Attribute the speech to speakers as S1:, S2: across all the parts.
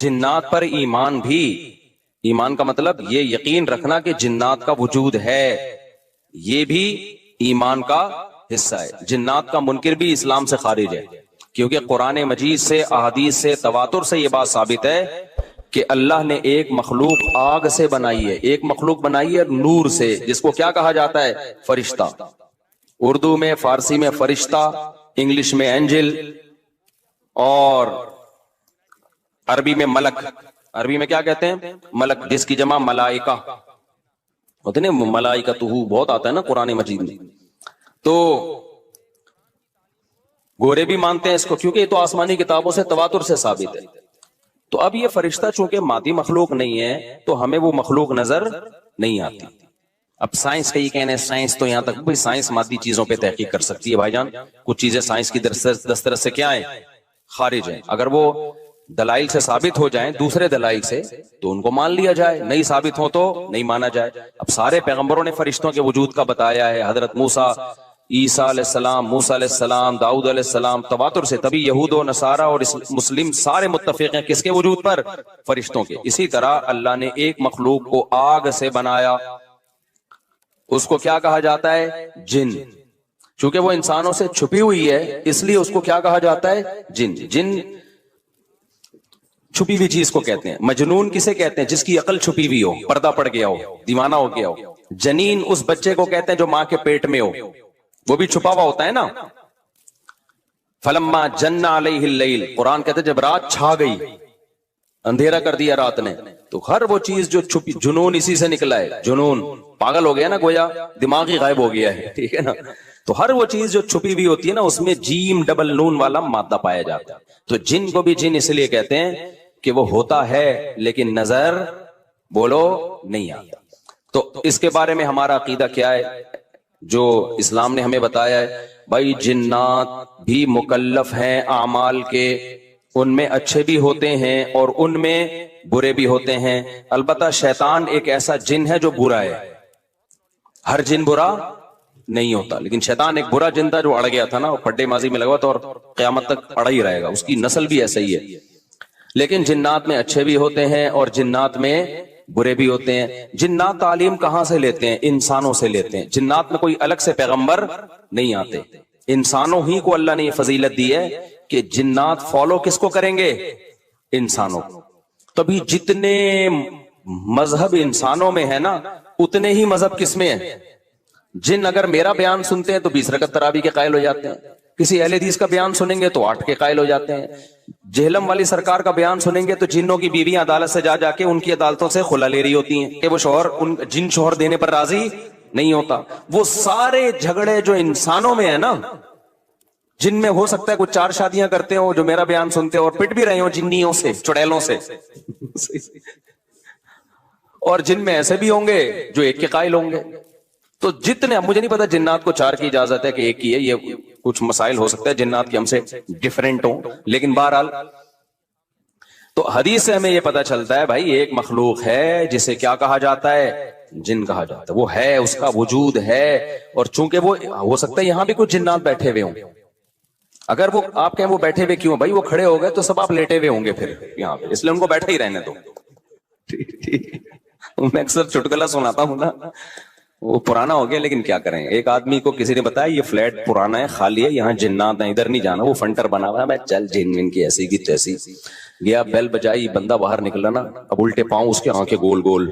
S1: جنات پر ایمان بھی، ایمان کا مطلب یہ یقین رکھنا کہ جنات کا وجود ہے، یہ بھی ایمان کا حصہ ہے۔ جنات کا منکر بھی اسلام سے خارج ہے، کیونکہ قرآن مجید سے، احادیث سے، تواتر سے یہ بات ثابت ہے کہ اللہ نے ایک مخلوق آگ سے بنائی ہے، ایک مخلوق بنائی ہے نور سے، جس کو کیا کہا جاتا ہے؟ فرشتہ۔ اردو میں، فارسی میں فرشتہ، انگلش میں اینجل، اور عربی میں ملک۔ عربی میں کیا کہتے ہیں؟ ملک، جس کی جمع ملائکہ ہوتے ہیں، ملائکتہ بہت آتا ہے نا قرآن مجید میں۔ تو گورے بھی مانتے ہیں اس کو، کیونکہ یہ تو آسمانی کتابوں سے، تواتر سے ثابت ہے۔ تو اب یہ فرشتہ چونکہ مادی مخلوق نہیں ہے تو ہمیں وہ مخلوق نظر نہیں آتی۔ اب سائنس کا یہ کہنا ہے، سائنس تو یہاں تک، بھئی سائنس مادی چیزوں پہ تحقیق کر سکتی ہے بھائی جان، کچھ چیزیں سائنس کی دسترس سے کیا ہیں؟ خارج ہیں۔ اگر وہ دلائل سے ثابت ہو جائیں، دوسرے دلائل سے، تو ان کو مان لیا جائے، نہیں ثابت ہو تو نہیں مانا جائے۔ اب سارے پیغمبروں نے فرشتوں کے وجود کا بتایا ہے، حضرت موسیٰ، عیسیٰ علیہ السلام، موسیٰ علیہ السلام، داؤد علیہ السلام، تواتر سے، تبھی یہود و نصارہ اور مسلم سارے متفق ہیں کس کے وجود پر؟ فرشتوں کے۔ اسی طرح اللہ نے ایک مخلوق کو آگ سے بنایا، اس کو کیا کہا جاتا ہے؟ جن۔ چونکہ وہ انسانوں سے چھپی ہوئی ہے اس لیے اس کو کیا کہا جاتا ہے؟ جن۔ جن چھپی ہوئی چیز کو کہتے ہیں۔ مجنون کسے کہتے ہیں؟ جس کی عقل چھپی ہوئی ہو، پردہ پڑ گیا ہو، دیوانہ ہو گیا ہو۔ جنین اس بچے کو کہتے ہیں جو ماں کے پیٹ میں ہو، وہ بھی چھپا ہوا ہوتا ہے نا۔ فلما جن علیہ اللیل، قرآن کہتے ہیں جب رات چھا گئی، اندھیرا کر دیا رات نے، تو ہر وہ چیز جو چھپی، جنون اسی سے نکلا ہے۔ جنون پاگل ہو گیا نا، گویا دماغ ہی غائب ہو گیا ہے، ٹھیک ہے نا۔ تو ہر وہ چیز جو چھپی ہوئی ہوتی ہے نا، اس میں جیم ڈبل نون والا مادہ پایا جاتا ہے۔ تو جن کو بھی جن اس لیے کہتے ہیں کہ وہ ہوتا ہے لیکن نظر، بولو، نہیں آتا۔ تو اس کے بارے میں ہمارا عقیدہ کیا ہے جو اسلام نے ہمیں بتایا ہے؟ بھائی جنات بھی مکلف ہیں اعمال کے، ان میں اچھے بھی ہوتے ہیں اور ان میں برے بھی ہوتے ہیں۔ البتہ شیطان ایک ایسا جن ہے جو برا ہے، ہر جن برا نہیں ہوتا، لیکن شیطان ایک برا جن تھا جو اڑ گیا تھا نا، وہ پڈے ماضی میں لگا تھا اور قیامت تک اڑا ہی رہے گا، اس کی نسل بھی ایسا ہی ہے۔ لیکن جنات میں اچھے بھی ہوتے ہیں اور جنات میں برے بھی ہوتے ہیں۔ جنات تعلیم کہاں سے لیتے ہیں؟ انسانوں سے لیتے ہیں۔ جنات میں کوئی الگ سے پیغمبر نہیں آتے، انسانوں ہی کو اللہ نے یہ فضیلت دی ہے کہ جنات فالو کس کو کریں گے؟ انسانوں کو۔ تبھی جتنے مذہب انسانوں میں ہے نا، اتنے ہی مذہب کس میں ہے؟ جن اگر میرا بیان سنتے ہیں تو 20 رکعت تراویح کے قائل ہو جاتے ہیں، کسی اہل حدیث کا بیان سنیں گے تو 8 کے قائل ہو جاتے ہیں، جہلم والی سرکار کا بیان سنیں گے تو جنوں کی بیویاں عدالت سے جا کے ان کی عدالتوں سے خلا لے رہی ہوتی ہیں کہ وہ شوہر، جن شوہر دینے پر راضی نہیں ہوتا۔ وہ سارے جھگڑے جو انسانوں میں ہے نا، جن میں ہو سکتا ہے کچھ 4 شادیاں کرتے ہو جو میرا بیان سنتے ہو اور پٹ بھی رہے ہو جنیوں سے، چڑیلوں سے، اور جن میں ایسے بھی ہوں گے جو 1 کے قائل ہوں گے۔ تو جتنے، مجھے نہیں پتا جنات کو 4 کی اجازت ہے کہ 1 کی ہے، یہ کچھ مسائل ہو سکتا ہے جنات کے ہم سے ڈیفرنٹ ہوں، لیکن بہرحال تو حدیث سے ہمیں یہ پتا چلتا ہے بھائی ایک مخلوق ہے جسے کیا کہا جاتا ہے؟ جن کہا جاتا ہے۔ وہ ہے، اس کا وجود ہے، اور چونکہ وہ ہو سکتا ہے یہاں بھی کچھ جنات بیٹھے ہوئے ہوں۔ اگر وہ آپ کہیں وہ بیٹھے ہوئے کیوں بھائی؟ وہ کھڑے ہو گئے تو سب آپ لیٹے ہوئے ہوں گے پھر یہاں پہ، اس لیے ان کو بیٹھے ہی رہنے دو۔ میں اکثر چٹکلا سناتا ہوں نا، وہ پرانا ہو گیا لیکن کیا کریں، ایک آدمی کو کسی نے بتایا یہ فلیٹ پرانا ہے، خالی ہے، یہاں جنات ہیں، ادھر نہیں جانا، وہ فنٹر بنا ہوا ہے۔ میں چل جن کی ایسی کی تیسی، گیا بیل بجائی، بندہ باہر نکلا نا، اب الٹے پاؤں اس کے آنکھیں گول گول،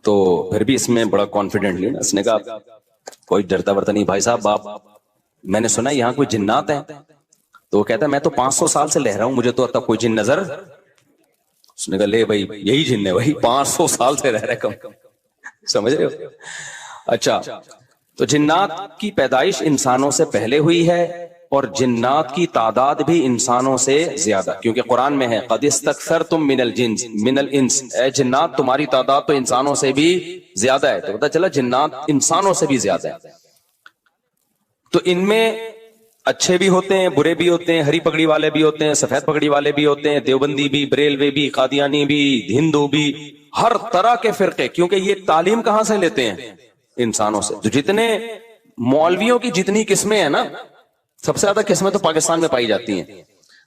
S1: تو پھر بھی اس میں بڑا کانفیڈنٹ نہیں نا، اس نے کہا کوئی ڈرتا ورتا نہیں بھائی صاحب، آپ میں نے سنا یہاں کوئی جنات ہیں؟ تو وہ کہتا ہے میں تو 500 سال سے لہ رہا ہوں، مجھے تو اب تک کوئی جن نظر۔ اس نے کہا لے بھائی یہی جن ہے بھائی، 500 سال سے رہ رہے کم، سمجھ رہے ہو؟ اچھا، تو جنات کی پیدائش انسانوں سے پہلے ہوئی ہے اور جنات کی تعداد بھی انسانوں سے زیادہ، کیونکہ قرآن میں ہے قد استکثرتم من الانس، اے جنات تمہاری تعداد تو انسانوں سے بھی زیادہ ہے۔ تو پتہ چلا جنات انسانوں سے بھی زیادہ ہے۔ تو ان میں اچھے بھی ہوتے ہیں، برے بھی ہوتے ہیں، ہری پگڑی والے بھی ہوتے ہیں، سفید پگڑی والے بھی ہوتے ہیں، دیوبندی بھی، بریلوی بھی، قادیانی بھی، ہندو بھی، ہر طرح کے فرقے، کیونکہ یہ تعلیم کہاں سے لیتے ہیں؟ انسانوں سے۔ جو جتنے مولویوں کی جتنی قسمیں ہیں نا، سب سے زیادہ قسمیں تو پاکستان میں پائی جاتی ہیں۔